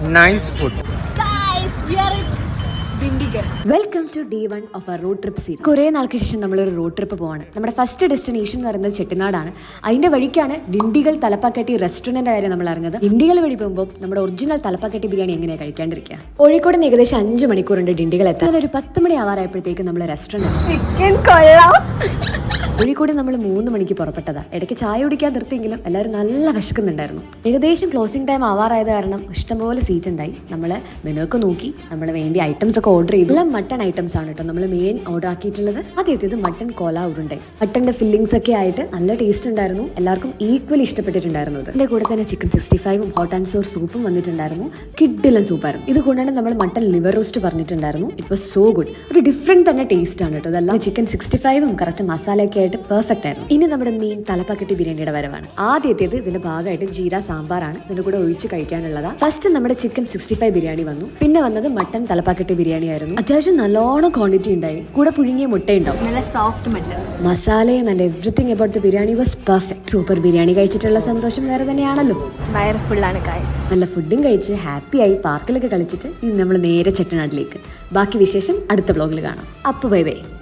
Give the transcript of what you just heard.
nice food. Guys, we are at Dindigal. Welcome to day 1 of our road trip series. കുറേ നാൾക്ക് ശേഷം നമ്മളൊരു road trip പോവാണ്. നമ്മുടെ ഫസ്റ്റ് ഡെസ്റ്റിനേഷൻ എന്ന് പറയുന്നത് ചെട്ടിനാടാണ്. അതിന്റെ വഴിക്കാണ് ഡിണ്ടിഗൽ തലപ്പാക്കട്ടി റെസ്റ്റോറൻറ്റ് കാര്യം നമ്മൾ അറിഞ്ഞത്. ഡിണ്ടിഗൽ വഴി പോകുമ്പോൾ നമ്മുടെ ഒറിജിനൽ തലപ്പാക്കട്ടി ബിരിയാണി എങ്ങനെയാണ് കഴിക്കാണ്ടിരിക്കുക. കോഴിക്കോട് നിന്ന് ഏകദേശം 5 മണിക്കൂറുണ്ട് ഡിണ്ടിഗൽ എത്താൻ. ഒരു 10 മണി ആവാറായപ്പോഴത്തേക്ക് നമ്മൾ റെസ്റ്റോറൻറ്റ് ചിക്കൻ കൊള്ളാം. കോഴിക്കോട് നമ്മൾ 3 മണിക്ക് പുറപ്പെട്ടതാ. ഇടയ്ക്ക് ചായ കുടിക്കാൻ നിർത്തിയെങ്കിലും എല്ലാവരും നല്ല വിശക്കുന്നുണ്ടായിരുന്നു. ഏകദേശം ക്ലോസിംഗ് ടൈം ആവാറായത് കാരണം ഇഷ്ടംപോലെ സീറ്റ് ഉണ്ടായി. നമ്മൾ മെനുവൊക്കെ നോക്കി നമ്മൾ വേണ്ടി ഐറ്റംസ് ഒക്കെ ഓർഡർ ചെയ്തു. എല്ലാം മട്ടൺ ഐറ്റംസ് ആണ് കേട്ടോ നമ്മൾ മെയിൻ ഓർഡർ ആക്കിയിട്ടുള്ളത്. ആദ്യത്തേത് മട്ടൺ കോല ഉരുണ്ടായി. മട്ടന്റെ ഫില്ലിങ്സ് ഒക്കെ ആയിട്ട് നല്ല ടേസ്റ്റ് ഉണ്ടായിരുന്നു. എല്ലാവർക്കും ഈക്വലി ഇഷ്ടപ്പെട്ടിട്ടുണ്ടായിരുന്നു. ഇതിന്റെ കൂടെ തന്നെ ചിക്കൻ 65ഉം ഹോട്ട് ആൻഡ് സോർ സൂപ്പും വന്നിട്ടുണ്ടായിരുന്നു. കിഡിലും സൂപ്പായിരുന്നു. ഇത് കൊണ്ടാണ് നമ്മൾ മട്ടൺ ലിവർ റോസ്റ്റ് പറഞ്ഞിട്ടുണ്ടായിരുന്നു. It was so good. ഒരു ഡിഫറെന്റ് തന്നെ ടേസ്റ്റ് ആണ് കേട്ടോ. അതെല്ലാം ചിക്കൻ 65ഉം കറക്റ്റ് മസാലയൊക്കെ ആയിട്ട് പെർഫെക്റ്റ് ആയിരുന്നു. ഇനി നമ്മുടെ മെയിൻ തലപ്പാക്കട്ടി ബിരിയാണിയുടെ വരവാണ്. ആദ്യത്തേത് ഇതിന്റെ ഭാഗമായിട്ട് ജീര സാമ്പാറാണ് ഇതിന്റെ കൂടെ ഒഴിച്ച് കഴിക്കാനുള്ളതാ. ഫസ്റ്റ് നമ്മുടെ ചിക്കൻ 65 ബിരിയാണി വന്നു. പിന്നെ വന്നത് മട്ടൺ തലപ്പാക്കട്ടി ബിരിയാണി ആയിരുന്നു. അത്യാവശ്യം നല്ലോണം ക്വാണ്ടിറ്റി ഉണ്ടായി. കൂടെ പുഴുങ്ങിയ മുട്ട ഉണ്ടാവും. നല്ല സോഫ്റ്റ് മട്ടൺ. മസാലയും and everything about the biryani was perfect. Super biryani കഴിച്ചിട്ടുള്ള സന്തോഷം വേറെ തന്നെയാണല്ലോ. വയർ ഫുള്ളാണ് ഗൈസ്. നല്ല ഫുഡും കഴിച്ച് ഹാപ്പിയായി പാർക്കിലൊക്കെ കളിച്ചിട്ട് ഇനി നമ്മൾ നേരെ ചെട്ടനാട്ടിലേക്ക്. ബാക്കി വിശേഷം അടുത്ത വ്ലോഗിൽ കാണാം. അപ്പോൾ ബൈ ബൈ.